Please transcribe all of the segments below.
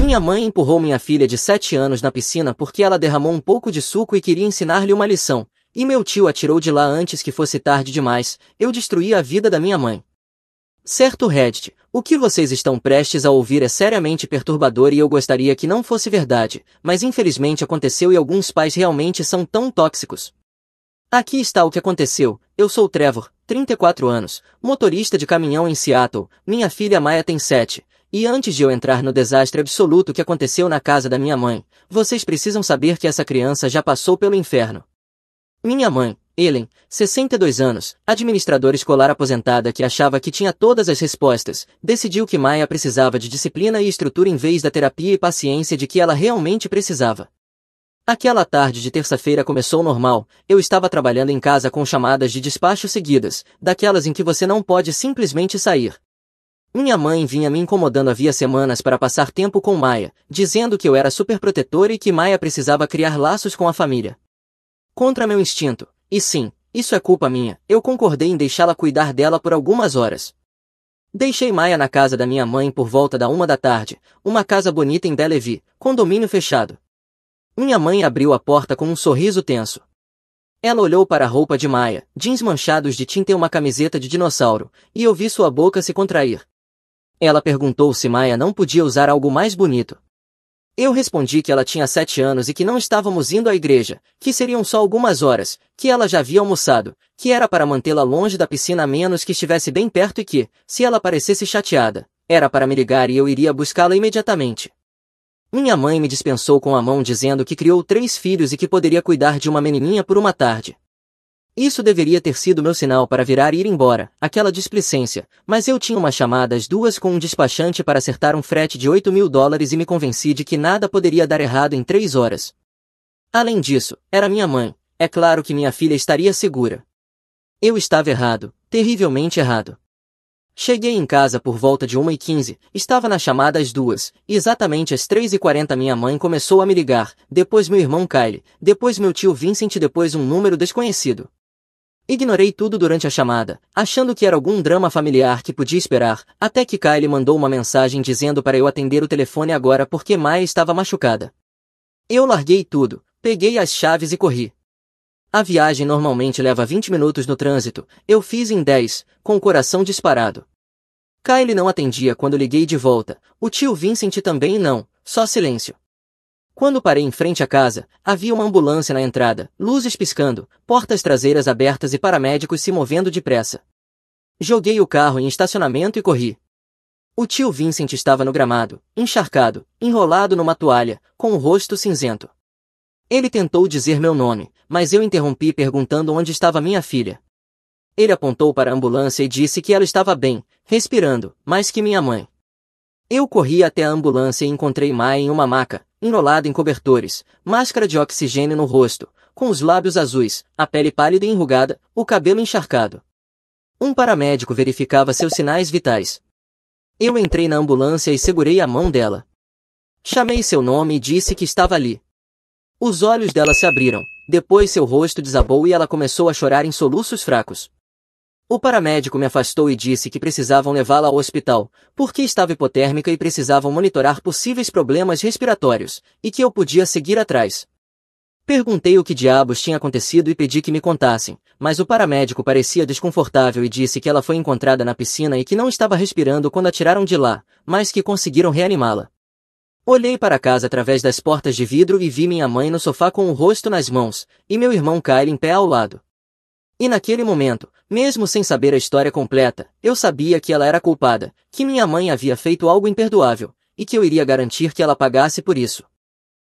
Minha mãe empurrou minha filha de 7 anos na piscina porque ela derramou um pouco de suco e queria ensinar-lhe uma lição, e meu tio atirou de lá antes que fosse tarde demais. Eu destruí a vida da minha mãe. Certo, Reddit, o que vocês estão prestes a ouvir é seriamente perturbador e eu gostaria que não fosse verdade, mas infelizmente aconteceu e alguns pais realmente são tão tóxicos. Aqui está o que aconteceu. Eu sou Trevor, 34 anos, motorista de caminhão em Seattle, minha filha Maya tem 7. E antes de eu entrar no desastre absoluto que aconteceu na casa da minha mãe, vocês precisam saber que essa criança já passou pelo inferno. Minha mãe, Ellen, 62 anos, administradora escolar aposentada que achava que tinha todas as respostas, decidiu que Maya precisava de disciplina e estrutura em vez da terapia e paciência de que ela realmente precisava. Aquela tarde de terça-feira começou normal, eu estava trabalhando em casa com chamadas de despacho seguidas, daquelas em que você não pode simplesmente sair. Minha mãe vinha me incomodando havia semanas para passar tempo com Maya, dizendo que eu era superprotetora e que Maya precisava criar laços com a família. Contra meu instinto, e sim, isso é culpa minha, eu concordei em deixá-la cuidar dela por algumas horas. Deixei Maya na casa da minha mãe por volta da 1 da tarde, uma casa bonita em Bellevue, condomínio fechado. Minha mãe abriu a porta com um sorriso tenso. Ela olhou para a roupa de Maya, jeans manchados de tinta e uma camiseta de dinossauro, e eu vi sua boca se contrair. Ela perguntou se Maya não podia usar algo mais bonito. Eu respondi que ela tinha 7 anos e que não estávamos indo à igreja, que seriam só algumas horas, que ela já havia almoçado, que era para mantê-la longe da piscina a menos que estivesse bem perto e que, se ela parecesse chateada, era para me ligar e eu iria buscá-la imediatamente. Minha mãe me dispensou com a mão dizendo que criou 3 filhos e que poderia cuidar de uma menininha por uma tarde. Isso deveria ter sido meu sinal para virar e ir embora, aquela displicência, mas eu tinha uma chamada às 2 com um despachante para acertar um frete de $8.000 e me convenci de que nada poderia dar errado em 3 horas. Além disso, era minha mãe, é claro que minha filha estaria segura. Eu estava errado, terrivelmente errado. Cheguei em casa por volta de 1h15, estava na chamada às 2, e exatamente às 3h40 minha mãe começou a me ligar, depois meu irmão Kyle, depois meu tio Vincent e depois um número desconhecido. Ignorei tudo durante a chamada, achando que era algum drama familiar que podia esperar, até que Kyle mandou uma mensagem dizendo para eu atender o telefone agora porque Maya estava machucada. Eu larguei tudo, peguei as chaves e corri. A viagem normalmente leva 20 minutos no trânsito, eu fiz em 10, com o coração disparado. Kyle não atendia quando liguei de volta, o tio Vincent também não, só silêncio. Quando parei em frente à casa, havia uma ambulância na entrada, luzes piscando, portas traseiras abertas e paramédicos se movendo depressa. Joguei o carro em estacionamento e corri. O tio Vincent estava no gramado, encharcado, enrolado numa toalha, com o rosto cinzento. Ele tentou dizer meu nome, mas eu interrompi perguntando onde estava minha filha. Ele apontou para a ambulância e disse que ela estava bem, respirando, mais que minha mãe. Eu corri até a ambulância e encontrei Maya em uma maca, enrolada em cobertores, máscara de oxigênio no rosto, com os lábios azuis, a pele pálida e enrugada, o cabelo encharcado. Um paramédico verificava seus sinais vitais. Eu entrei na ambulância e segurei a mão dela. Chamei seu nome e disse que estava ali. Os olhos dela se abriram, depois seu rosto desabou e ela começou a chorar em soluços fracos. O paramédico me afastou e disse que precisavam levá-la ao hospital, porque estava hipotérmica e precisavam monitorar possíveis problemas respiratórios, e que eu podia seguir atrás. Perguntei o que diabos tinha acontecido e pedi que me contassem, mas o paramédico parecia desconfortável e disse que ela foi encontrada na piscina e que não estava respirando quando a tiraram de lá, mas que conseguiram reanimá-la. Olhei para casa através das portas de vidro e vi minha mãe no sofá com o rosto nas mãos, e meu irmão Kyle em pé ao lado. E naquele momento, mesmo sem saber a história completa, eu sabia que ela era culpada, que minha mãe havia feito algo imperdoável, e que eu iria garantir que ela pagasse por isso.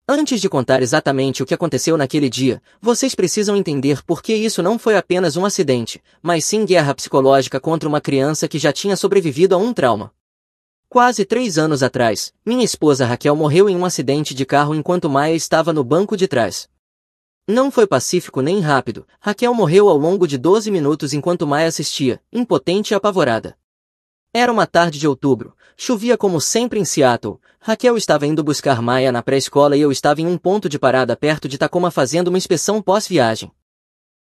Antes de contar exatamente o que aconteceu naquele dia, vocês precisam entender por que isso não foi apenas um acidente, mas sim guerra psicológica contra uma criança que já tinha sobrevivido a um trauma. Quase 3 anos atrás, minha esposa Raquel morreu em um acidente de carro enquanto Maya estava no banco de trás. Não foi pacífico nem rápido, Raquel morreu ao longo de 12 minutos enquanto Maya assistia, impotente e apavorada. Era uma tarde de outubro, chovia como sempre em Seattle, Raquel estava indo buscar Maya na pré-escola e eu estava em um ponto de parada perto de Tacoma fazendo uma inspeção pós-viagem.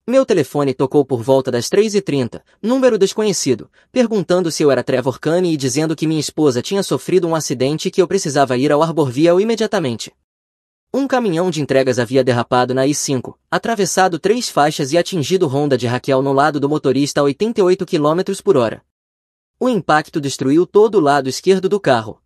Meu telefone tocou por volta das 3h30, número desconhecido, perguntando se eu era Trevor Kane e dizendo que minha esposa tinha sofrido um acidente e que eu precisava ir ao Arborville imediatamente. Um caminhão de entregas havia derrapado na I-5, atravessado 3 faixas e atingido Honda de Raquel no lado do motorista a 88 km/h. O impacto destruiu todo o lado esquerdo do carro.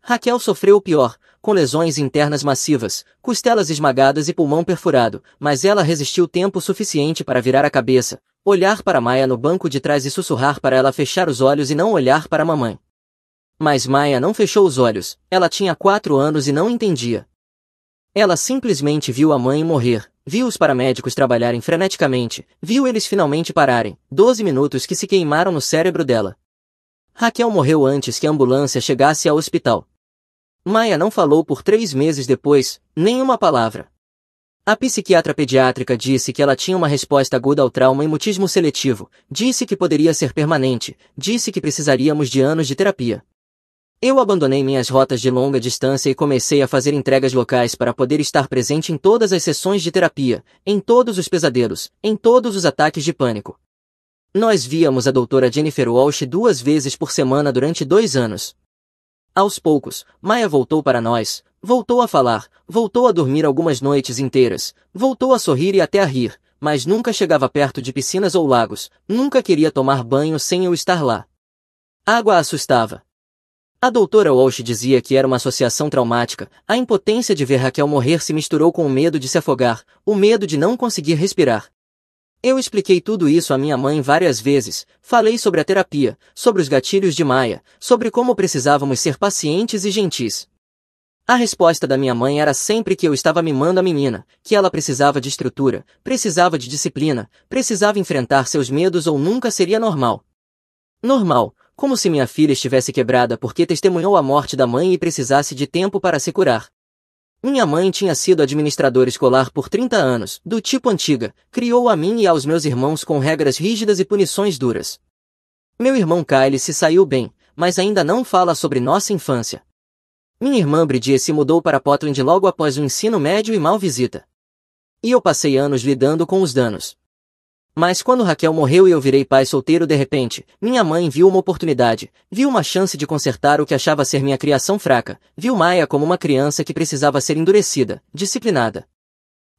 Raquel sofreu o pior, com lesões internas massivas, costelas esmagadas e pulmão perfurado, mas ela resistiu tempo suficiente para virar a cabeça, olhar para Maya no banco de trás e sussurrar para ela fechar os olhos e não olhar para a mamãe. Mas Maya não fechou os olhos, ela tinha 4 anos e não entendia. Ela simplesmente viu a mãe morrer, viu os paramédicos trabalharem freneticamente, viu eles finalmente pararem, 12 minutos que se queimaram no cérebro dela. Raquel morreu antes que a ambulância chegasse ao hospital. Maya não falou por 3 meses depois, nenhuma palavra. A psiquiatra pediátrica disse que ela tinha uma resposta aguda ao trauma e mutismo seletivo, disse que poderia ser permanente, disse que precisaríamos de anos de terapia. Eu abandonei minhas rotas de longa distância e comecei a fazer entregas locais para poder estar presente em todas as sessões de terapia, em todos os pesadelos, em todos os ataques de pânico. Nós víamos a doutora Jennifer Walsh 2 vezes por semana durante 2 anos. Aos poucos, Maya voltou para nós, voltou a falar, voltou a dormir algumas noites inteiras, voltou a sorrir e até a rir, mas nunca chegava perto de piscinas ou lagos, nunca queria tomar banho sem eu estar lá. Água a assustava. A doutora Walsh dizia que era uma associação traumática, a impotência de ver Raquel morrer se misturou com o medo de se afogar, o medo de não conseguir respirar. Eu expliquei tudo isso à minha mãe várias vezes, falei sobre a terapia, sobre os gatilhos de Maya, sobre como precisávamos ser pacientes e gentis. A resposta da minha mãe era sempre que eu estava mimando a menina, que ela precisava de estrutura, precisava de disciplina, precisava enfrentar seus medos ou nunca seria normal. Normal, como se minha filha estivesse quebrada porque testemunhou a morte da mãe e precisasse de tempo para se curar. Minha mãe tinha sido administradora escolar por 30 anos, do tipo antiga, criou a mim e aos meus irmãos com regras rígidas e punições duras. Meu irmão Kyle se saiu bem, mas ainda não fala sobre nossa infância. Minha irmã Bridie se mudou para Portland logo após o ensino médio e mal visita. E eu passei anos lidando com os danos. Mas quando Raquel morreu e eu virei pai solteiro de repente, minha mãe viu uma oportunidade, viu uma chance de consertar o que achava ser minha criação fraca, viu Maya como uma criança que precisava ser endurecida, disciplinada.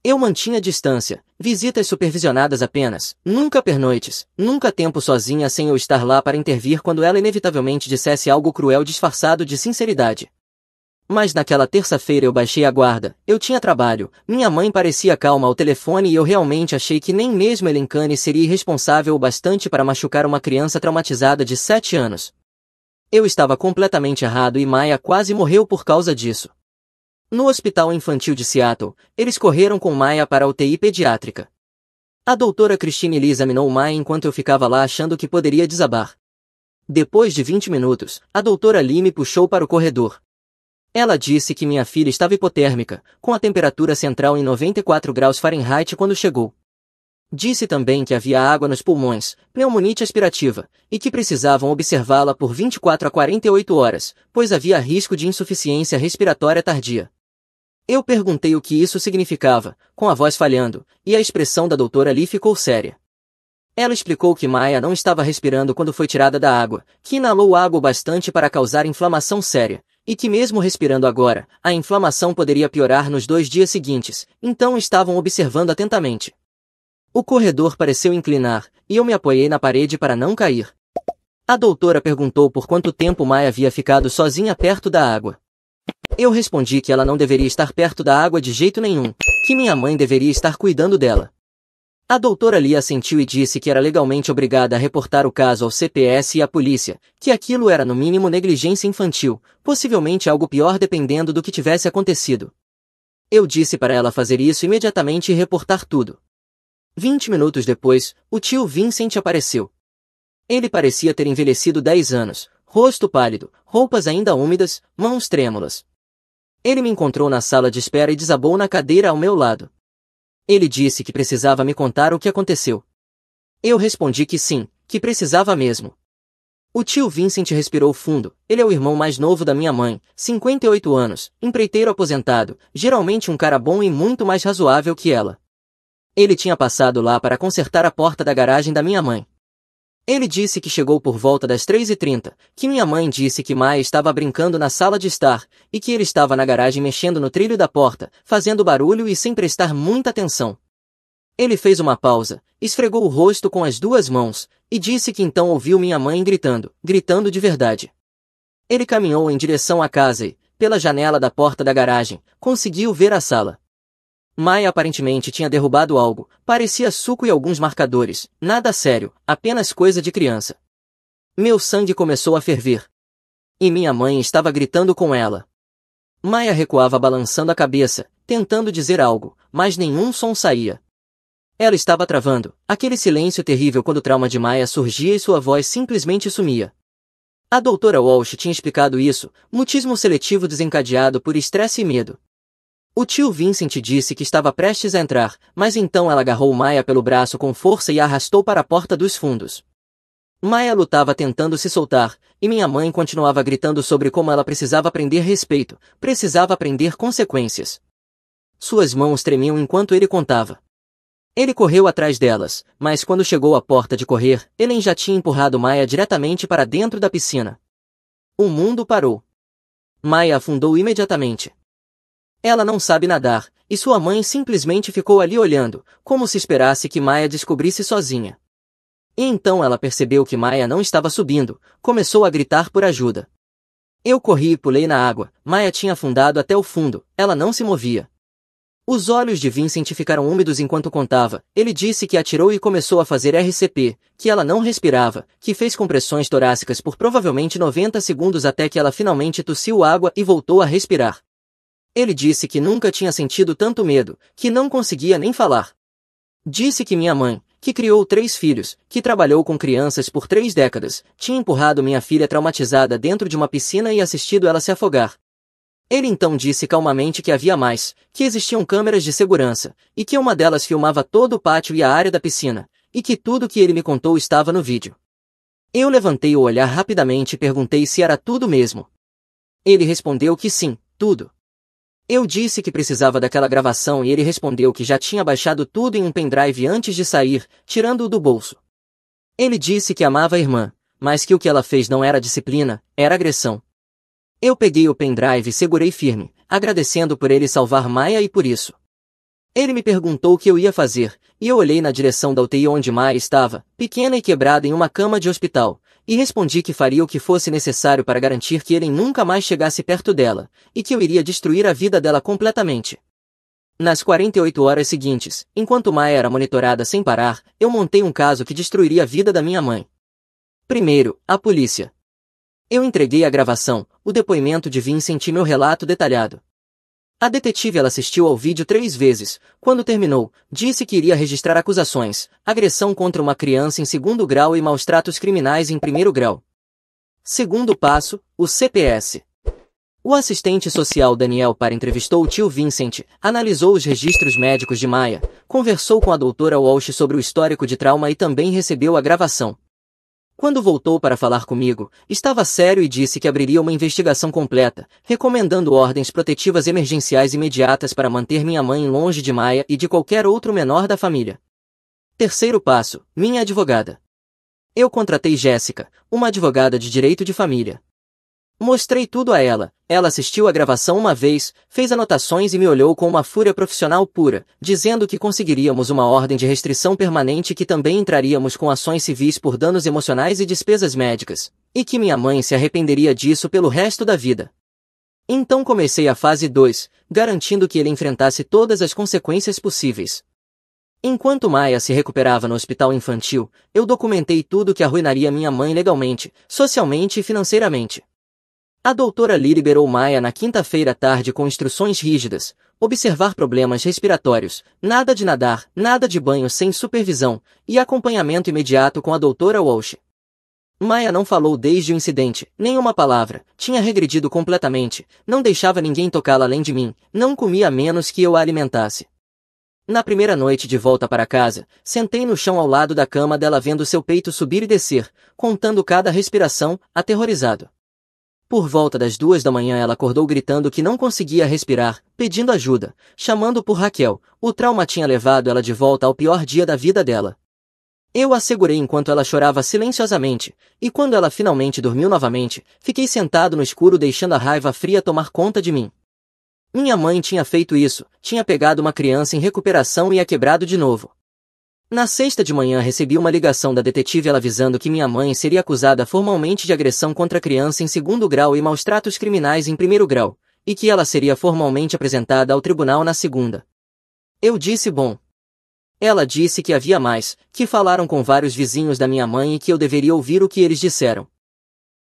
Eu mantinha distância, visitas supervisionadas apenas, nunca pernoites, nunca tempo sozinha sem eu estar lá para intervir quando ela inevitavelmente dissesse algo cruel disfarçado de sinceridade. Mas naquela terça-feira eu baixei a guarda, eu tinha trabalho, minha mãe parecia calma ao telefone e eu realmente achei que nem mesmo Ellen Kane seria irresponsável o bastante para machucar uma criança traumatizada de 7 anos. Eu estava completamente errado e Maya quase morreu por causa disso. No Hospital Infantil de Seattle, eles correram com Maya para a UTI pediátrica. A doutora Christine Lee examinou Maya enquanto eu ficava lá achando que poderia desabar. Depois de 20 minutos, a doutora Lee me puxou para o corredor. Ela disse que minha filha estava hipotérmica, com a temperatura central em 94 graus Fahrenheit quando chegou. Disse também que havia água nos pulmões, pneumonite aspirativa, e que precisavam observá-la por 24 a 48 horas, pois havia risco de insuficiência respiratória tardia. Eu perguntei o que isso significava, com a voz falhando, e a expressão da doutora Lee ficou séria. Ela explicou que Maya não estava respirando quando foi tirada da água, que inalou água o bastante para causar inflamação séria, e que mesmo respirando agora, a inflamação poderia piorar nos 2 dias seguintes, então estavam observando atentamente. O corredor pareceu inclinar, e eu me apoiei na parede para não cair. A doutora perguntou por quanto tempo Maya havia ficado sozinha perto da água. Eu respondi que ela não deveria estar perto da água de jeito nenhum, que minha mãe deveria estar cuidando dela. A doutora Lee assentiu e disse que era legalmente obrigada a reportar o caso ao CPS e à polícia, que aquilo era no mínimo negligência infantil, possivelmente algo pior dependendo do que tivesse acontecido. Eu disse para ela fazer isso imediatamente e reportar tudo. 20 minutos depois, o tio Vincent apareceu. Ele parecia ter envelhecido 10 anos, rosto pálido, roupas ainda úmidas, mãos trêmulas. Ele me encontrou na sala de espera e desabou na cadeira ao meu lado. Ele disse que precisava me contar o que aconteceu. Eu respondi que sim, que precisava mesmo. O tio Vincent respirou fundo, ele é o irmão mais novo da minha mãe, 58 anos, empreiteiro aposentado, geralmente um cara bom e muito mais razoável que ela. Ele tinha passado lá para consertar a porta da garagem da minha mãe. Ele disse que chegou por volta das 3h30, que minha mãe disse que Maia estava brincando na sala de estar, e que ele estava na garagem mexendo no trilho da porta, fazendo barulho e sem prestar muita atenção. Ele fez uma pausa, esfregou o rosto com as duas mãos, e disse que então ouviu minha mãe gritando de verdade. Ele caminhou em direção à casa e, pela janela da porta da garagem, conseguiu ver a sala. Maia aparentemente tinha derrubado algo, parecia suco e alguns marcadores, nada sério, apenas coisa de criança. Meu sangue começou a ferver. E minha mãe estava gritando com ela. Maia recuava balançando a cabeça, tentando dizer algo, mas nenhum som saía. Ela estava travando, aquele silêncio terrível quando o trauma de Maia surgia e sua voz simplesmente sumia. A doutora Walsh tinha explicado isso, mutismo seletivo desencadeado por estresse e medo. O tio Vincent disse que estava prestes a entrar, mas então ela agarrou Maia pelo braço com força e a arrastou para a porta dos fundos. Maia lutava tentando se soltar, e minha mãe continuava gritando sobre como ela precisava aprender respeito, precisava aprender consequências. Suas mãos tremiam enquanto ele contava. Ele correu atrás delas, mas quando chegou à porta de correr, Ellen já tinha empurrado Maia diretamente para dentro da piscina. O mundo parou. Maia afundou imediatamente. Ela não sabe nadar, e sua mãe simplesmente ficou ali olhando, como se esperasse que Maia descobrisse sozinha. E então ela percebeu que Maia não estava subindo, começou a gritar por ajuda. Eu corri e pulei na água, Maia tinha afundado até o fundo, ela não se movia. Os olhos de Vincent ficaram úmidos enquanto contava. Ele disse que atirou e começou a fazer RCP, que ela não respirava, que fez compressões torácicas por provavelmente 90 segundos até que ela finalmente tossiu água e voltou a respirar. Ele disse que nunca tinha sentido tanto medo, que não conseguia nem falar. Disse que minha mãe, que criou 3 filhos, que trabalhou com crianças por 3 décadas, tinha empurrado minha filha traumatizada dentro de uma piscina e assistido ela se afogar. Ele então disse calmamente que havia mais, que existiam câmeras de segurança, e que uma delas filmava todo o pátio e a área da piscina, e que tudo que ele me contou estava no vídeo. Eu levantei o olhar rapidamente e perguntei se era tudo mesmo. Ele respondeu que sim, tudo. Eu disse que precisava daquela gravação e ele respondeu que já tinha baixado tudo em um pendrive antes de sair, tirando-o do bolso. Ele disse que amava a irmã, mas que o que ela fez não era disciplina, era agressão. Eu peguei o pendrive e segurei firme, agradecendo por ele salvar Maia e por isso. Ele me perguntou o que eu ia fazer, e eu olhei na direção da UTI onde Maia estava, pequena e quebrada em uma cama de hospital, e respondi que faria o que fosse necessário para garantir que ele nunca mais chegasse perto dela, e que eu iria destruir a vida dela completamente. Nas 48 horas seguintes, enquanto Maia era monitorada sem parar, eu montei um caso que destruiria a vida da minha mãe. Primeiro, a polícia. Eu entreguei a gravação, o depoimento de Vincent e meu relato detalhado. A detetive ela assistiu ao vídeo 3 vezes. Quando terminou, disse que iria registrar acusações, agressão contra uma criança em 2º grau e maus-tratos criminais em 1º grau. Segundo passo, o CPS. O assistente social Daniel Parr entrevistou o tio Vincent, analisou os registros médicos de Maia, conversou com a doutora Walsh sobre o histórico de trauma e também recebeu a gravação. Quando voltou para falar comigo, estava sério e disse que abriria uma investigação completa, recomendando ordens protetivas emergenciais imediatas para manter minha mãe longe de Maia e de qualquer outro menor da família. Terceiro passo, minha advogada. Eu contratei Jéssica, uma advogada de direito de família. Mostrei tudo a ela, ela assistiu a gravação uma vez, fez anotações e me olhou com uma fúria profissional pura, dizendo que conseguiríamos uma ordem de restrição permanente e que também entraríamos com ações civis por danos emocionais e despesas médicas, e que minha mãe se arrependeria disso pelo resto da vida. Então comecei a fase 2, garantindo que ele enfrentasse todas as consequências possíveis. Enquanto Maia se recuperava no hospital infantil, eu documentei tudo que arruinaria minha mãe legalmente, socialmente e financeiramente. A doutora Lee liberou Maia na quinta-feira à tarde com instruções rígidas, observar problemas respiratórios, nada de nadar, nada de banho sem supervisão, e acompanhamento imediato com a doutora Walsh. Maia não falou desde o incidente, nem uma palavra, tinha regredido completamente, não deixava ninguém tocá-la além de mim, não comia a menos que eu a alimentasse. Na primeira noite de volta para casa, sentei no chão ao lado da cama dela vendo seu peito subir e descer, contando cada respiração, aterrorizado. Por volta das 2 da manhã ela acordou gritando que não conseguia respirar, pedindo ajuda, chamando por Raquel. O trauma tinha levado ela de volta ao pior dia da vida dela. Eu a segurei enquanto ela chorava silenciosamente, e quando ela finalmente dormiu novamente, fiquei sentado no escuro deixando a raiva fria tomar conta de mim. Minha mãe tinha feito isso, tinha pegado uma criança em recuperação e a quebrado de novo. Na sexta de manhã recebi uma ligação da detetive ela avisando que minha mãe seria acusada formalmente de agressão contra a criança em 2º grau e maus-tratos criminais em 1º grau, e que ela seria formalmente apresentada ao tribunal na segunda. Eu disse bom. Ela disse que havia mais, que falaram com vários vizinhos da minha mãe e que eu deveria ouvir o que eles disseram.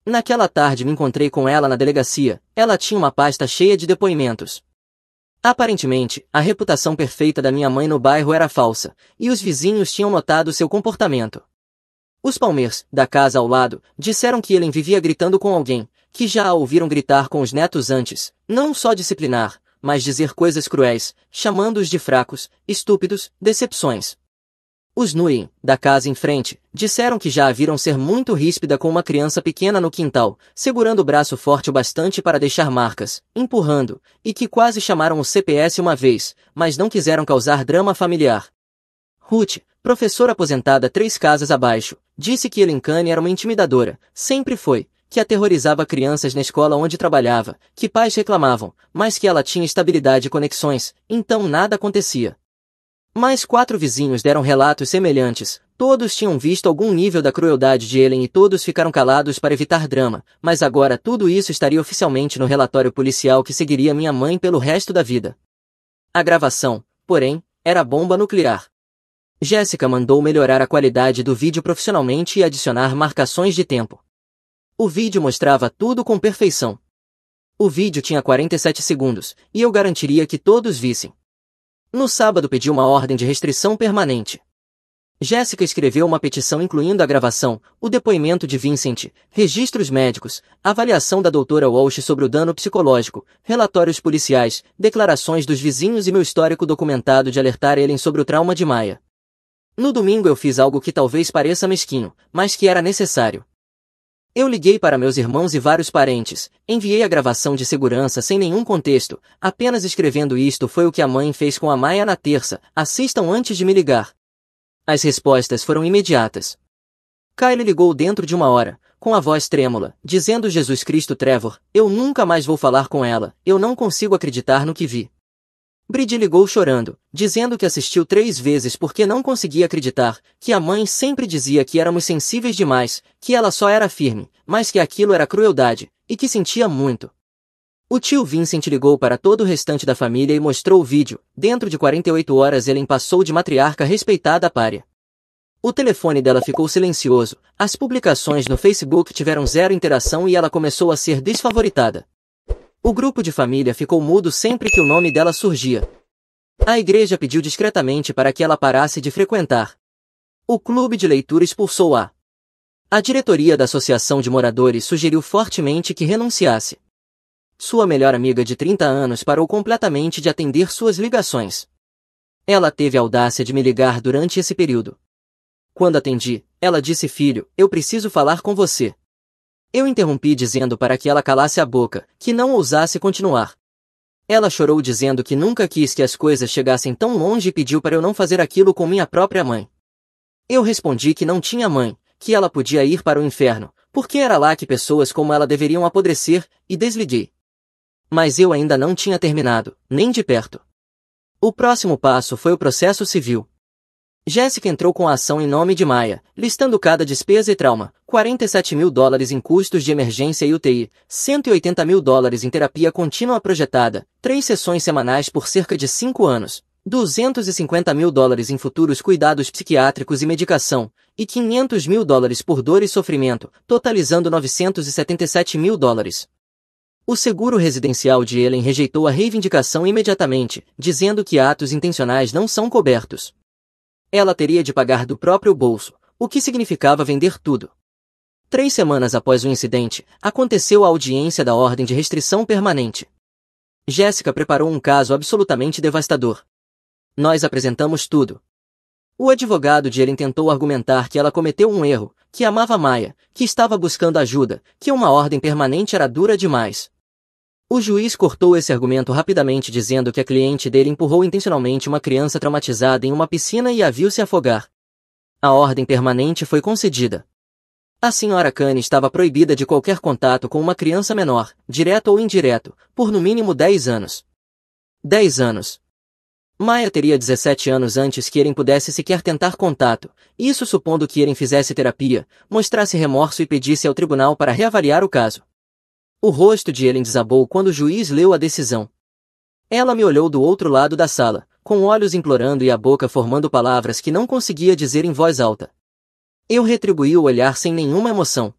Naquela tarde me encontrei com ela na delegacia, ela tinha uma pasta cheia de depoimentos. Aparentemente, a reputação perfeita da minha mãe no bairro era falsa, e os vizinhos tinham notado seu comportamento. Os Palmers, da casa ao lado, disseram que Ellen vivia gritando com alguém, que já a ouviram gritar com os netos antes, não só disciplinar, mas dizer coisas cruéis, chamando-os de fracos, estúpidos, decepções. Os Nguyen, da casa em frente, disseram que já a viram ser muito ríspida com uma criança pequena no quintal, segurando o braço forte o bastante para deixar marcas, empurrando, e que quase chamaram o CPS uma vez, mas não quiseram causar drama familiar. Ruth, professora aposentada 3 casas abaixo, disse que Ellen Kane era uma intimidadora, sempre foi, que aterrorizava crianças na escola onde trabalhava, que pais reclamavam, mas que ela tinha estabilidade e conexões, então nada acontecia. Mais 4 vizinhos deram relatos semelhantes, todos tinham visto algum nível da crueldade de Ellen e todos ficaram calados para evitar drama, mas agora tudo isso estaria oficialmente no relatório policial que seguiria minha mãe pelo resto da vida. A gravação, porém, era bomba nuclear. Jéssica mandou melhorar a qualidade do vídeo profissionalmente e adicionar marcações de tempo. O vídeo mostrava tudo com perfeição. O vídeo tinha 47 segundos, e eu garantiria que todos vissem. No sábado pedi uma ordem de restrição permanente. Jéssica escreveu uma petição incluindo a gravação, o depoimento de Vincent, registros médicos, avaliação da doutora Walsh sobre o dano psicológico, relatórios policiais, declarações dos vizinhos e meu histórico documentado de alertar Ellen sobre o trauma de Maya. No domingo eu fiz algo que talvez pareça mesquinho, mas que era necessário. Eu liguei para meus irmãos e vários parentes, enviei a gravação de segurança sem nenhum contexto, apenas escrevendo isto foi o que a mãe fez com a Maya na terça, assistam antes de me ligar. As respostas foram imediatas. Kyle ligou dentro de 1 hora, com a voz trêmula, dizendo Jesus Cristo Trevor, eu nunca mais vou falar com ela, eu não consigo acreditar no que vi. Brady ligou chorando, dizendo que assistiu 3 vezes porque não conseguia acreditar, que a mãe sempre dizia que éramos sensíveis demais, que ela só era firme, mas que aquilo era crueldade, e que sentia muito. O tio Vincent ligou para todo o restante da família e mostrou o vídeo. Dentro de 48 horas Ellen passou de matriarca respeitada a pária. O telefone dela ficou silencioso, as publicações no Facebook tiveram 0 interação e ela começou a ser desfavoritada. O grupo de família ficou mudo sempre que o nome dela surgia. A igreja pediu discretamente para que ela parasse de frequentar. O clube de leitura expulsou-a. A diretoria da associação de moradores sugeriu fortemente que renunciasse. Sua melhor amiga de 30 anos parou completamente de atender suas ligações. Ela teve a audácia de me ligar durante esse período. Quando atendi, ela disse: filho, eu preciso falar com você. Eu interrompi dizendo para que ela calasse a boca, que não ousasse continuar. Ela chorou dizendo que nunca quis que as coisas chegassem tão longe e pediu para eu não fazer aquilo com minha própria mãe. Eu respondi que não tinha mãe, que ela podia ir para o inferno, porque era lá que pessoas como ela deveriam apodrecer, e desliguei. Mas eu ainda não tinha terminado, nem de perto. O próximo passo foi o processo civil. Jéssica entrou com a ação em nome de Maya, listando cada despesa e trauma, $47 mil em custos de emergência e UTI, $180 mil em terapia contínua projetada, 3 sessões semanais por cerca de 5 anos, $250 mil em futuros cuidados psiquiátricos e medicação, e $500 mil por dor e sofrimento, totalizando $977 mil. O seguro residencial de Ellen rejeitou a reivindicação imediatamente, dizendo que atos intencionais não são cobertos. Ela teria de pagar do próprio bolso, o que significava vender tudo. 3 semanas após o incidente, aconteceu a audiência da ordem de restrição permanente. Jéssica preparou um caso absolutamente devastador. Nós apresentamos tudo. O advogado de Ellen tentou argumentar que ela cometeu um erro, que amava Maya, que estava buscando ajuda, que uma ordem permanente era dura demais. O juiz cortou esse argumento rapidamente dizendo que a cliente dele empurrou intencionalmente uma criança traumatizada em uma piscina e a viu se afogar. A ordem permanente foi concedida. A senhora Kane estava proibida de qualquer contato com uma criança menor, direto ou indireto, por no mínimo 10 anos. 10 anos. Maya teria 17 anos antes que Eren pudesse sequer tentar contato, isso supondo que Eren fizesse terapia, mostrasse remorso e pedisse ao tribunal para reavaliar o caso. O rosto de Eren desabou quando o juiz leu a decisão. Ela me olhou do outro lado da sala, com olhos implorando e a boca formando palavras que não conseguia dizer em voz alta. Eu retribuí o olhar sem nenhuma emoção.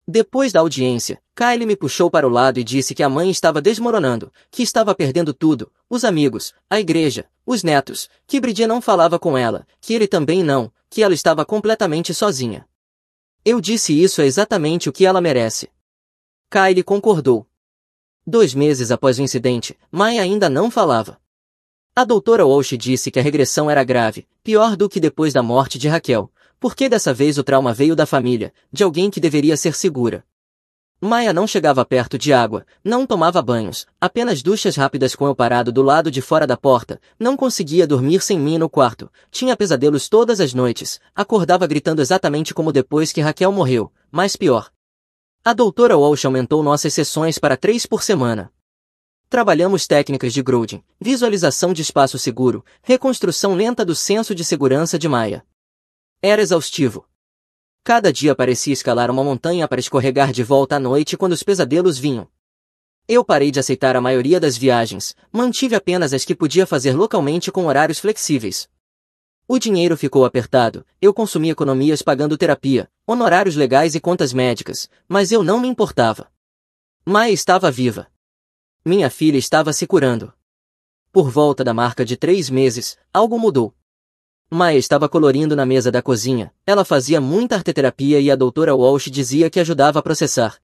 Depois da audiência, Kyle me puxou para o lado e disse que a mãe estava desmoronando, que estava perdendo tudo, os amigos, a igreja, os netos, que Bridia não falava com ela, que ele também não, que ela estava completamente sozinha. Eu disse isso é exatamente o que ela merece. Kyle concordou. 2 meses após o incidente, Maya ainda não falava. A doutora Walsh disse que a regressão era grave, pior do que depois da morte de Raquel, porque dessa vez o trauma veio da família, de alguém que deveria ser segura. Maya não chegava perto de água, não tomava banhos, apenas duchas rápidas com eu parado do lado de fora da porta, não conseguia dormir sem mim no quarto, tinha pesadelos todas as noites, acordava gritando exatamente como depois que Raquel morreu, mas pior. A doutora Walsh aumentou nossas sessões para 3 por semana. Trabalhamos técnicas de grounding, visualização de espaço seguro, reconstrução lenta do senso de segurança de Maya. Era exaustivo. Cada dia parecia escalar uma montanha para escorregar de volta à noite quando os pesadelos vinham. Eu parei de aceitar a maioria das viagens, mantive apenas as que podia fazer localmente com horários flexíveis. O dinheiro ficou apertado, eu consumi economias pagando terapia, honorários legais e contas médicas, mas eu não me importava. Maya estava viva. Minha filha estava se curando. Por volta da marca de 3 meses, algo mudou. Maya estava colorindo na mesa da cozinha, ela fazia muita arteterapia e a doutora Walsh dizia que ajudava a processar.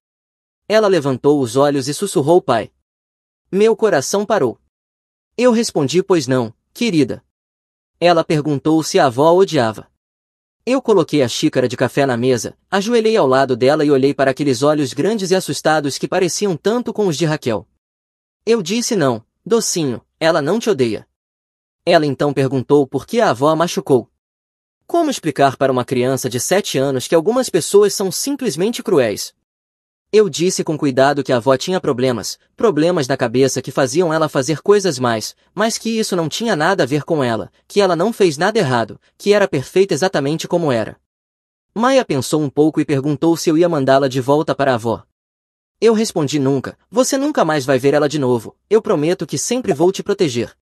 Ela levantou os olhos e sussurrou pai. Meu coração parou. Eu respondi pois não, querida. Ela perguntou se a avó a odiava. Eu coloquei a xícara de café na mesa, ajoelhei ao lado dela e olhei para aqueles olhos grandes e assustados que pareciam tanto com os de Raquel. Eu disse não, docinho, ela não te odeia. Ela então perguntou por que a avó a machucou. Como explicar para uma criança de 7 anos que algumas pessoas são simplesmente cruéis? Eu disse com cuidado que a avó tinha problemas da cabeça que faziam ela fazer coisas mais, mas que isso não tinha nada a ver com ela, que ela não fez nada errado, que era perfeita exatamente como era. Maya pensou um pouco e perguntou se eu ia mandá-la de volta para a avó. Eu respondi nunca, você nunca mais vai ver ela de novo, eu prometo que sempre vou te proteger.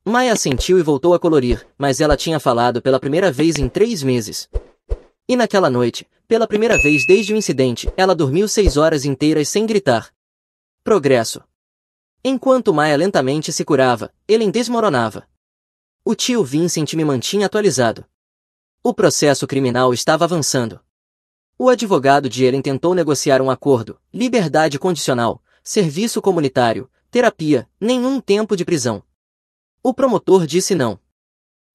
Maya assentiu e voltou a colorir, mas ela tinha falado pela primeira vez em 3 meses. E naquela noite, pela primeira vez desde o incidente, ela dormiu 6 horas inteiras sem gritar. Progresso. Enquanto Maya lentamente se curava, Ellen desmoronava. O tio Vincent me mantinha atualizado. O processo criminal estava avançando. O advogado de Ellen tentou negociar um acordo, liberdade condicional, serviço comunitário, terapia, nenhum tempo de prisão. O promotor disse não.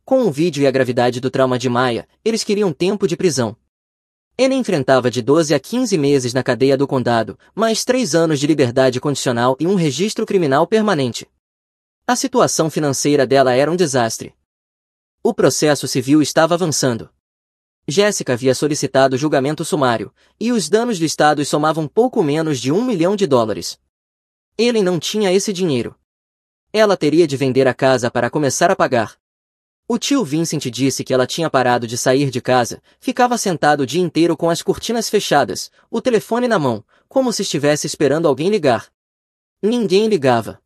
Com o vídeo e a gravidade do trauma de Maya, eles queriam tempo de prisão. Ele enfrentava de 12 a 15 meses na cadeia do condado, mais 3 anos de liberdade condicional e um registro criminal permanente. A situação financeira dela era um desastre. O processo civil estava avançando. Jéssica havia solicitado julgamento sumário, e os danos listados somavam pouco menos de $1 milhão. Ele não tinha esse dinheiro. Ela teria de vender a casa para começar a pagar. O tio Vincent disse que ela tinha parado de sair de casa, ficava sentado o dia inteiro com as cortinas fechadas, o telefone na mão, como se estivesse esperando alguém ligar. Ninguém ligava.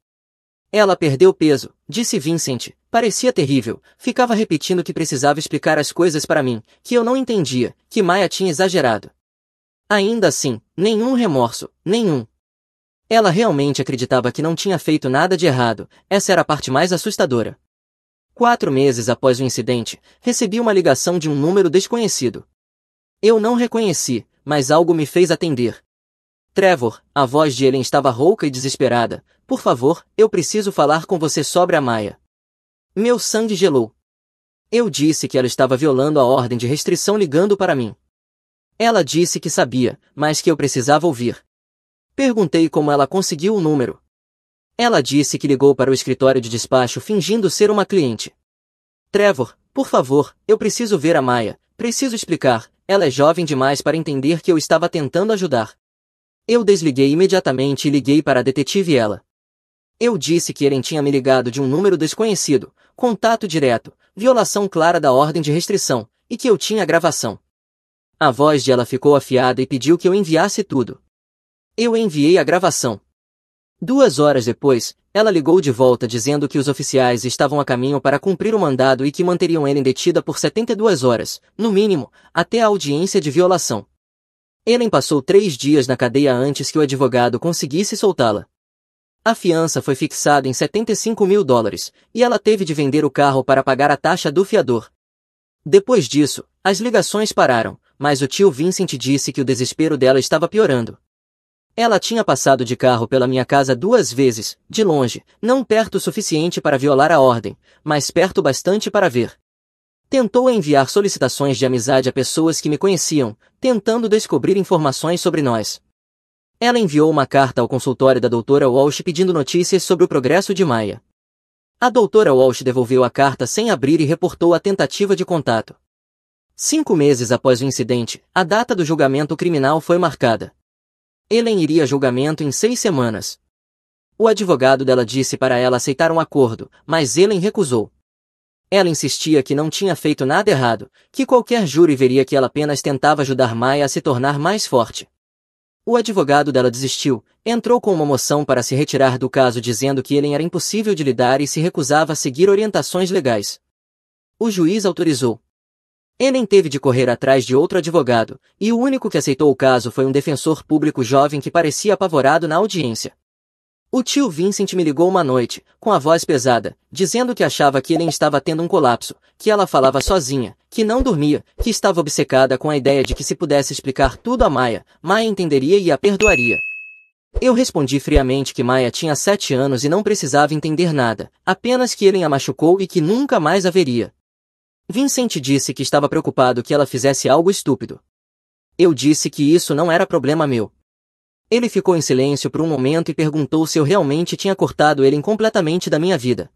Ela perdeu peso, disse Vincent, parecia terrível, ficava repetindo que precisava explicar as coisas para mim, que eu não entendia, que Maya tinha exagerado. Ainda assim, nenhum remorso, nenhum. Ela realmente acreditava que não tinha feito nada de errado, essa era a parte mais assustadora. 4 meses após o incidente, recebi uma ligação de um número desconhecido. Eu não reconheci, mas algo me fez atender. Trevor, a voz de Ellen estava rouca e desesperada. Por favor, eu preciso falar com você sobre a Maya. Meu sangue gelou. Eu disse que ela estava violando a ordem de restrição ligando para mim. Ela disse que sabia, mas que eu precisava ouvir. Perguntei como ela conseguiu o número. Ela disse que ligou para o escritório de despacho fingindo ser uma cliente. Trevor, por favor, eu preciso ver a Maya, preciso explicar, ela é jovem demais para entender que eu estava tentando ajudar. Eu desliguei imediatamente e liguei para a detetive e ela. Eu disse que Ellen tinha me ligado de um número desconhecido, contato direto, violação clara da ordem de restrição, e que eu tinha a gravação. A voz de ela ficou afiada e pediu que eu enviasse tudo. Eu enviei a gravação. 2 horas depois, ela ligou de volta dizendo que os oficiais estavam a caminho para cumprir o mandado e que manteriam Ellen detida por 72 horas, no mínimo, até a audiência de violação. Ellen passou 3 dias na cadeia antes que o advogado conseguisse soltá-la. A fiança foi fixada em $75.000, e ela teve de vender o carro para pagar a taxa do fiador. Depois disso, as ligações pararam, mas o tio Vincent disse que o desespero dela estava piorando. Ela tinha passado de carro pela minha casa 2 vezes, de longe, não perto o suficiente para violar a ordem, mas perto bastante para ver. Tentou enviar solicitações de amizade a pessoas que me conheciam, tentando descobrir informações sobre nós. Ela enviou uma carta ao consultório da doutora Walsh pedindo notícias sobre o progresso de Maya. A doutora Walsh devolveu a carta sem abrir e reportou a tentativa de contato. 5 meses após o incidente, a data do julgamento criminal foi marcada. Ellen iria a julgamento em 6 semanas. O advogado dela disse para ela aceitar um acordo, mas Ellen recusou. Ela insistia que não tinha feito nada errado, que qualquer júri veria que ela apenas tentava ajudar Maya a se tornar mais forte. O advogado dela desistiu, entrou com uma moção para se retirar do caso dizendo que Ellen era impossível de lidar e se recusava a seguir orientações legais. O juiz autorizou. Ellen teve de correr atrás de outro advogado, e o único que aceitou o caso foi um defensor público jovem que parecia apavorado na audiência. O tio Vincent me ligou uma noite, com a voz pesada, dizendo que achava que Ellen estava tendo um colapso, que ela falava sozinha, que não dormia, que estava obcecada com a ideia de que se pudesse explicar tudo a Maya, Maya entenderia e a perdoaria. Eu respondi friamente que Maya tinha 7 anos e não precisava entender nada, apenas que Ellen a machucou e que nunca mais a veria. Vincent disse que estava preocupado que ela fizesse algo estúpido. Eu disse que isso não era problema meu. Ele ficou em silêncio por um momento e perguntou se eu realmente tinha cortado Ellen completamente da minha vida.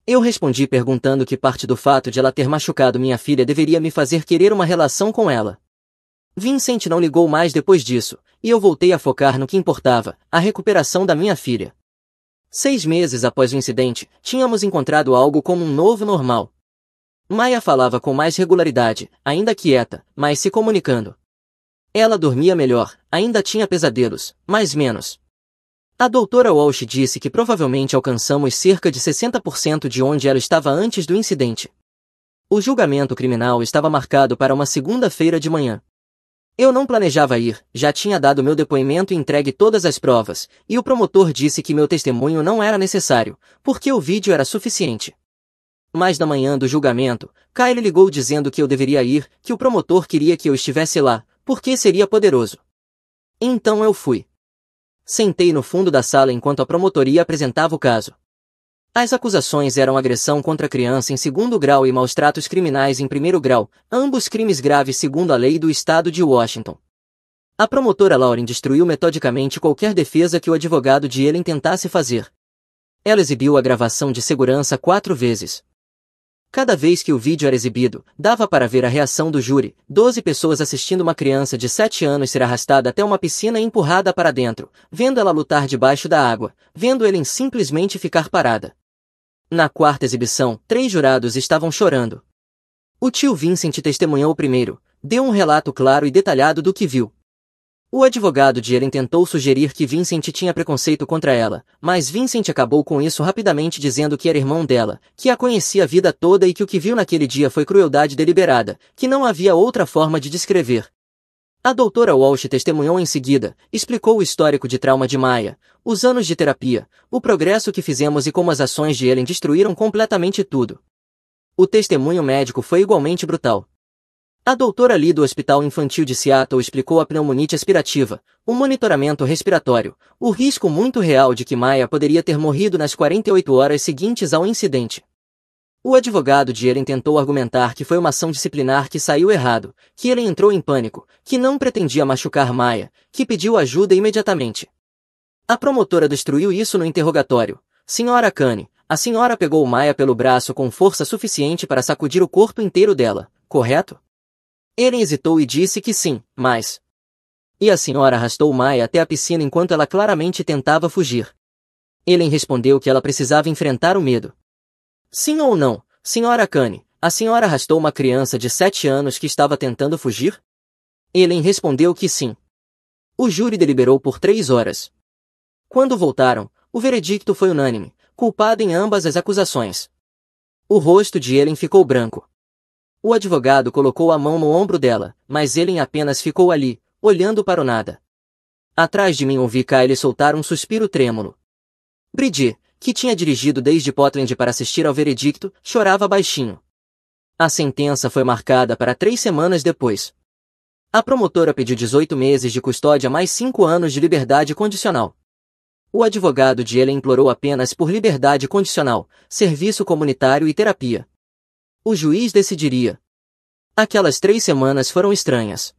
Eu respondi perguntando que parte do fato de ela ter machucado minha filha deveria me fazer querer uma relação com ela. Vincent não ligou mais depois disso, e eu voltei a focar no que importava, a recuperação da minha filha. 6 meses após o incidente, tínhamos encontrado algo como um novo normal. Maya falava com mais regularidade, ainda quieta, mas se comunicando. Ela dormia melhor, ainda tinha pesadelos, mas menos. A doutora Walsh disse que provavelmente alcançamos cerca de 60% de onde ela estava antes do incidente. O julgamento criminal estava marcado para uma segunda-feira de manhã. Eu não planejava ir, já tinha dado meu depoimento e entregue todas as provas, e o promotor disse que meu testemunho não era necessário, porque o vídeo era suficiente. Mas na manhã do julgamento, Kyle ligou dizendo que eu deveria ir, que o promotor queria que eu estivesse lá, porque seria poderoso. Então eu fui. Sentei no fundo da sala enquanto a promotoria apresentava o caso. As acusações eram agressão contra criança em 2º grau e maus-tratos criminais em 1º grau, ambos crimes graves segundo a lei do estado de Washington. A promotora Lauren destruiu metodicamente qualquer defesa que o advogado de Ellen tentasse fazer. Ela exibiu a gravação de segurança 4 vezes. Cada vez que o vídeo era exibido, dava para ver a reação do júri, 12 pessoas assistindo uma criança de 7 anos ser arrastada até uma piscina e empurrada para dentro, vendo ela lutar debaixo da água, vendo Ellen simplesmente ficar parada. Na 4ª exibição, 3 jurados estavam chorando. O tio Vincent testemunhou primeiro, deu um relato claro e detalhado do que viu. O advogado de Ellen tentou sugerir que Vincent tinha preconceito contra ela, mas Vincent acabou com isso rapidamente dizendo que era irmão dela, que a conhecia a vida toda e que o que viu naquele dia foi crueldade deliberada, que não havia outra forma de descrever. A doutora Walsh testemunhou em seguida, explicou o histórico de trauma de Maya, os anos de terapia, o progresso que fizemos e como as ações de Ellen destruíram completamente tudo. O testemunho médico foi igualmente brutal. A doutora Lee do Hospital Infantil de Seattle explicou a pneumonite aspirativa, o monitoramento respiratório, o risco muito real de que Maya poderia ter morrido nas 48 horas seguintes ao incidente. O advogado de Ellen tentou argumentar que foi uma ação disciplinar que saiu errado, que Ellen entrou em pânico, que não pretendia machucar Maya, que pediu ajuda imediatamente. A promotora destruiu isso no interrogatório. Senhora Kane, a senhora pegou Maya pelo braço com força suficiente para sacudir o corpo inteiro dela, correto? Ellen hesitou e disse que sim, mas... E a senhora arrastou Maya até a piscina enquanto ela claramente tentava fugir. Ellen respondeu que ela precisava enfrentar o medo. Sim ou não, senhora Kane, a senhora arrastou uma criança de 7 anos que estava tentando fugir? Ellen respondeu que sim. O júri deliberou por 3 horas. Quando voltaram, o veredicto foi unânime, culpado em ambas as acusações. O rosto de Ellen ficou branco. O advogado colocou a mão no ombro dela, mas Ellen apenas ficou ali, olhando para o nada. Atrás de mim ouvi Kyle soltar um suspiro trêmulo. Bridget, que tinha dirigido desde Portland para assistir ao veredicto, chorava baixinho. A sentença foi marcada para 3 semanas depois. A promotora pediu 18 meses de custódia mais 5 anos de liberdade condicional. O advogado de Ellen implorou apenas por liberdade condicional, serviço comunitário e terapia. O juiz decidiria. Aquelas 3 semanas foram estranhas.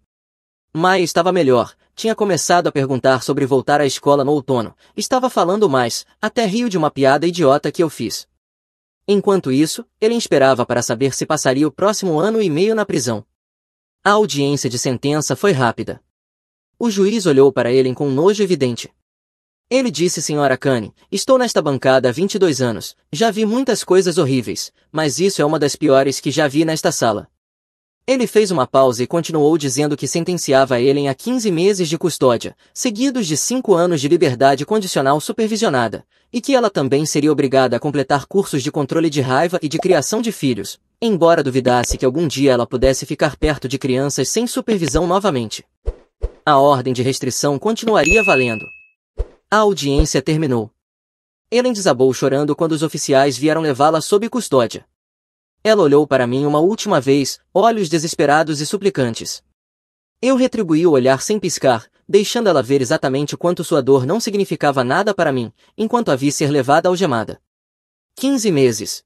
Maya estava melhor, tinha começado a perguntar sobre voltar à escola no outono, estava falando mais, até riu de uma piada idiota que eu fiz. Enquanto isso, Ellen esperava para saber se passaria o próximo ano e meio na prisão. A audiência de sentença foi rápida. O juiz olhou para Ellen com nojo evidente. Ele disse: Senhora Kane, estou nesta bancada há 22 anos, já vi muitas coisas horríveis, mas isso é uma das piores que já vi nesta sala. Ele fez uma pausa e continuou dizendo que sentenciava Ellen a 15 meses de custódia, seguidos de 5 anos de liberdade condicional supervisionada, e que ela também seria obrigada a completar cursos de controle de raiva e de criação de filhos, embora duvidasse que algum dia ela pudesse ficar perto de crianças sem supervisão novamente. A ordem de restrição continuaria valendo. A audiência terminou. Ellen desabou chorando quando os oficiais vieram levá-la sob custódia. Ela olhou para mim uma última vez, olhos desesperados e suplicantes. Eu retribuí o olhar sem piscar, deixando ela ver exatamente quanto sua dor não significava nada para mim, enquanto a vi ser levada algemada. 15 meses.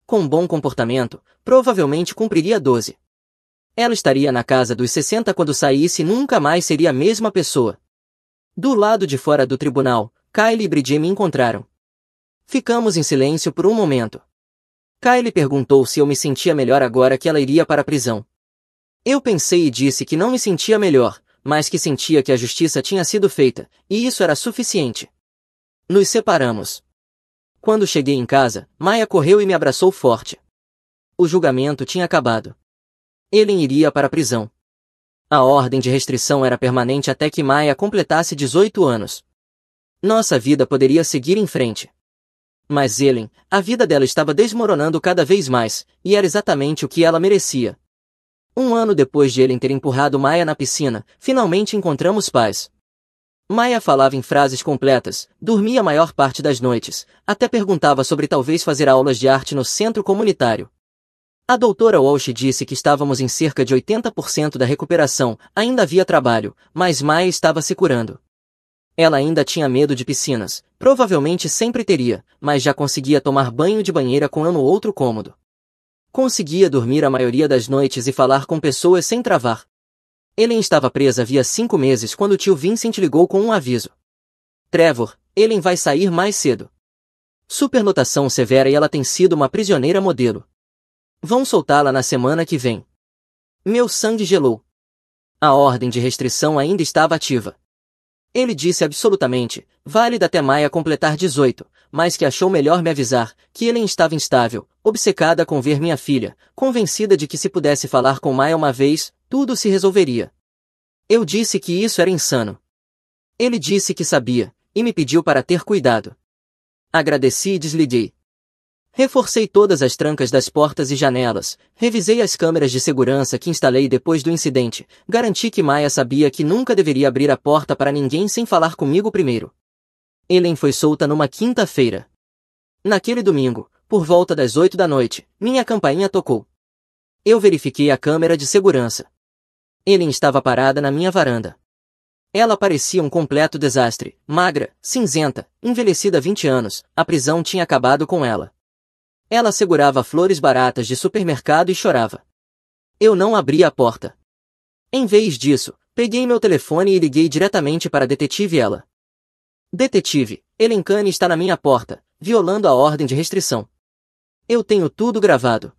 Com bom comportamento, provavelmente cumpriria 12. Ela estaria na casa dos 60 quando saísse e nunca mais seria a mesma pessoa. Do lado de fora do tribunal, Kyle e Bridget me encontraram. Ficamos em silêncio por um momento. Kyle perguntou se eu me sentia melhor agora que ela iria para a prisão. Eu pensei e disse que não me sentia melhor, mas que sentia que a justiça tinha sido feita, e isso era suficiente. Nos separamos. Quando cheguei em casa, Maya correu e me abraçou forte. O julgamento tinha acabado. Ellen iria para a prisão. A ordem de restrição era permanente até que Maya completasse 18 anos. Nossa vida poderia seguir em frente. Mas Ellen, a vida dela estava desmoronando cada vez mais, e era exatamente o que ela merecia. Um ano depois de Ellen ter empurrado Maya na piscina, finalmente encontramos paz. Maya falava em frases completas, dormia a maior parte das noites, até perguntava sobre talvez fazer aulas de arte no centro comunitário. A doutora Walsh disse que estávamos em cerca de 80% da recuperação, ainda havia trabalho, mas Maya estava se curando. Ela ainda tinha medo de piscinas, provavelmente sempre teria, mas já conseguia tomar banho de banheira com eu no outro cômodo. Conseguia dormir a maioria das noites e falar com pessoas sem travar. Ellen estava presa havia 5 meses quando o tio Vincent ligou com um aviso. Trevor, Ellen vai sair mais cedo. Superlotação severa e ela tem sido uma prisioneira modelo. Vão soltá-la na semana que vem. Meu sangue gelou. A ordem de restrição ainda estava ativa. Ele disse absolutamente, válida até Maya completar 18, mas que achou melhor me avisar, que Ellen estava instável, obcecada com ver minha filha, convencida de que se pudesse falar com Maya uma vez, tudo se resolveria. Eu disse que isso era insano. Ele disse que sabia, e me pediu para ter cuidado. Agradeci e desliguei. Reforcei todas as trancas das portas e janelas, revisei as câmeras de segurança que instalei depois do incidente, garanti que Maya sabia que nunca deveria abrir a porta para ninguém sem falar comigo primeiro. Ellen foi solta numa quinta-feira. Naquele domingo, por volta das 8 da noite, minha campainha tocou. Eu verifiquei a câmera de segurança. Ellen estava parada na minha varanda. Ela parecia um completo desastre, magra, cinzenta, envelhecida há 20 anos, a prisão tinha acabado com ela. Ela segurava flores baratas de supermercado e chorava. Eu não abri a porta. Em vez disso, peguei meu telefone e liguei diretamente para a detetive ela. Detetive, Elencane está na minha porta, violando a ordem de restrição. Eu tenho tudo gravado.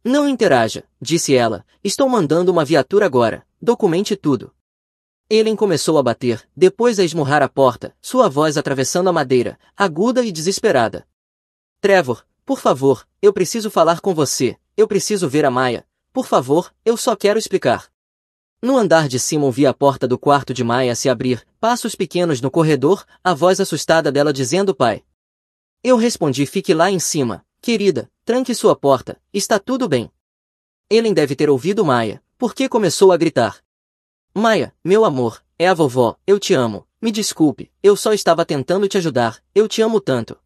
Não interaja, disse ela, estou mandando uma viatura agora, documente tudo. Ellen começou a bater, depois a esmurrar a porta, sua voz atravessando a madeira, aguda e desesperada. Trevor, por favor, eu preciso falar com você, eu preciso ver a Maya, por favor, eu só quero explicar. No andar de cima ouvi a porta do quarto de Maya se abrir, passos pequenos no corredor, a voz assustada dela dizendo pai. Eu respondi fique lá em cima, querida, tranque sua porta, está tudo bem. Ellen deve ter ouvido Maya, porque começou a gritar. Maya, meu amor, é a vovó, eu te amo, me desculpe, eu só estava tentando te ajudar, eu te amo tanto.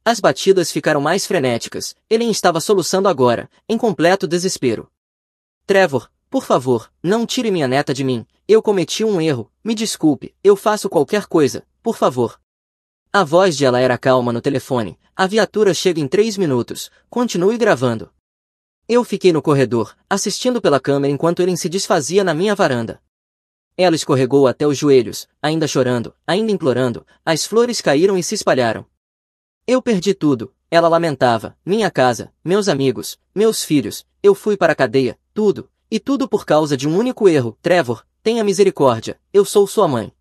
As batidas ficaram mais frenéticas, Ellen estava soluçando agora, em completo desespero. Trevor, por favor, não tire minha neta de mim, eu cometi um erro, me desculpe, eu faço qualquer coisa, por favor. A voz de ela era calma no telefone, a viatura chega em 3 minutos, continue gravando. Eu fiquei no corredor, assistindo pela câmera enquanto Ellen se desfazia na minha varanda. Ela escorregou até os joelhos, ainda chorando, ainda implorando, as flores caíram e se espalharam. Eu perdi tudo, ela lamentava, minha casa, meus amigos, meus filhos, eu fui para a cadeia, tudo, e tudo por causa de um único erro, Trevor, tenha misericórdia, eu sou sua mãe.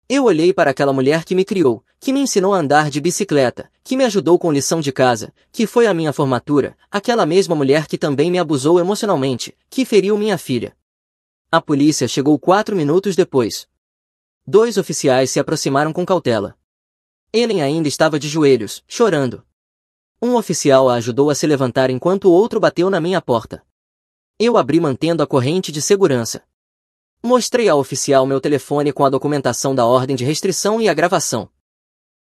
Eu olhei para aquela mulher que me criou, que me ensinou a andar de bicicleta, que me ajudou com lição de casa, que foi a minha formatura, aquela mesma mulher que também me abusou emocionalmente, que feriu minha filha. A polícia chegou 4 minutos depois. 2 oficiais se aproximaram com cautela. Ellen ainda estava de joelhos, chorando. Um oficial a ajudou a se levantar enquanto o outro bateu na minha porta. Eu abri mantendo a corrente de segurança. Mostrei ao oficial meu telefone com a documentação da ordem de restrição e a gravação.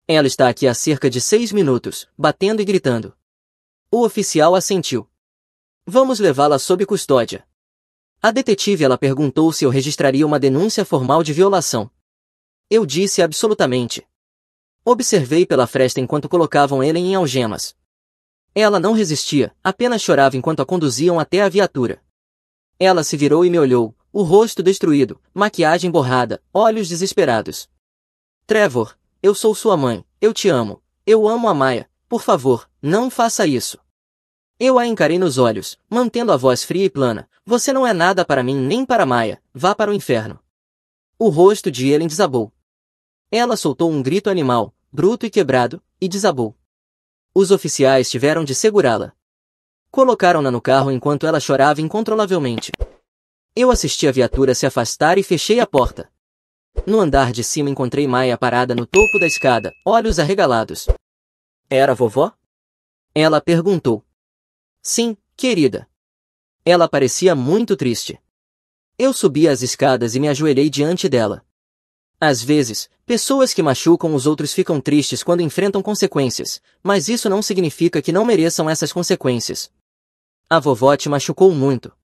Ela está aqui há cerca de 6 minutos, batendo e gritando. O oficial assentiu. Vamos levá-la sob custódia. A detetive ela perguntou se eu registraria uma denúncia formal de violação. Eu disse absolutamente. Observei pela fresta enquanto colocavam Ellen em algemas. Ela não resistia, apenas chorava enquanto a conduziam até a viatura. Ela se virou e me olhou, o rosto destruído, maquiagem borrada, olhos desesperados. Trevor, eu sou sua mãe, eu te amo, eu amo a Maya, por favor, não faça isso. Eu a encarei nos olhos, mantendo a voz fria e plana, você não é nada para mim nem para Maya, vá para o inferno. O rosto de Ellen desabou. Ela soltou um grito animal, bruto e quebrado, e desabou. Os oficiais tiveram de segurá-la. Colocaram-na no carro enquanto ela chorava incontrolavelmente. Eu assisti a viatura se afastar e fechei a porta. No andar de cima encontrei Maya parada no topo da escada, olhos arregalados. Era a vovó? Ela perguntou. Sim, querida. Ela parecia muito triste. Eu subi as escadas e me ajoelhei diante dela. Às vezes, pessoas que machucam os outros ficam tristes quando enfrentam consequências, mas isso não significa que não mereçam essas consequências. A vovó te machucou muito.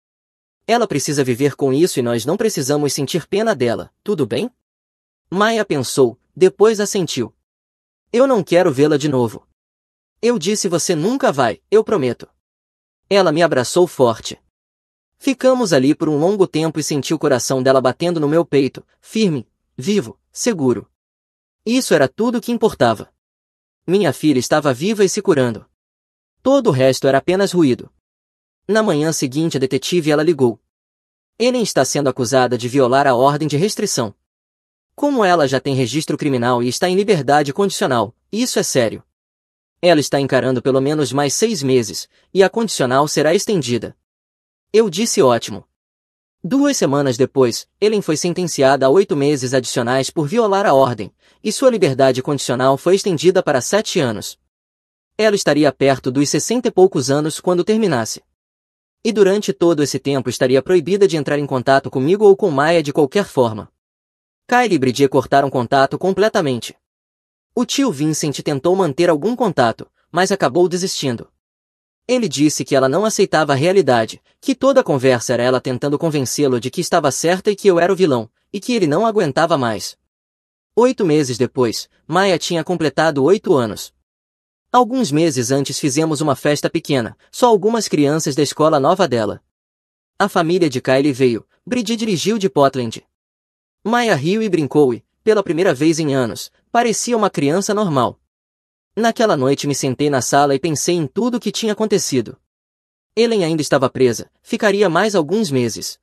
Ela precisa viver com isso e nós não precisamos sentir pena dela, tudo bem? Maya pensou, depois assentiu. Eu não quero vê-la de novo. Eu disse você nunca vai, eu prometo. Ela me abraçou forte. Ficamos ali por um longo tempo e senti o coração dela batendo no meu peito, firme, vivo, seguro. Isso era tudo o que importava. Minha filha estava viva e se curando. Todo o resto era apenas ruído. Na manhã seguinte a detetive ela ligou. Ellen está sendo acusada de violar a ordem de restrição. Como ela já tem registro criminal e está em liberdade condicional, isso é sério. Ela está encarando pelo menos mais 6 meses, e a condicional será estendida. Eu disse ótimo. 2 semanas depois, Ellen foi sentenciada a 8 meses adicionais por violar a ordem, e sua liberdade condicional foi estendida para 7 anos. Ela estaria perto dos 60 e poucos anos quando terminasse. E durante todo esse tempo estaria proibida de entrar em contato comigo ou com Maya de qualquer forma. Kylie e Bridget cortaram contato completamente. O tio Vincent tentou manter algum contato, mas acabou desistindo. Ele disse que ela não aceitava a realidade, que toda a conversa era ela tentando convencê-lo de que estava certa e que eu era o vilão, e que ele não aguentava mais. 8 meses depois, Maya tinha completado 8 anos. Alguns meses antes fizemos uma festa pequena, só algumas crianças da escola nova dela. A família de Kylie veio, Bridget dirigiu de Portland. Maya riu e brincou e, pela primeira vez em anos, parecia uma criança normal. Naquela noite me sentei na sala e pensei em tudo o que tinha acontecido. Ellen ainda estava presa, ficaria mais alguns meses.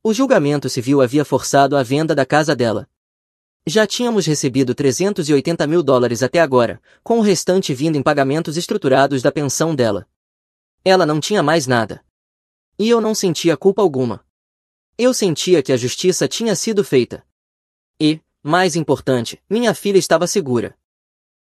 O julgamento civil havia forçado a venda da casa dela. Já tínhamos recebido $380 mil até agora, com o restante vindo em pagamentos estruturados da pensão dela. Ela não tinha mais nada. E eu não sentia culpa alguma. Eu sentia que a justiça tinha sido feita. E, mais importante, minha filha estava segura.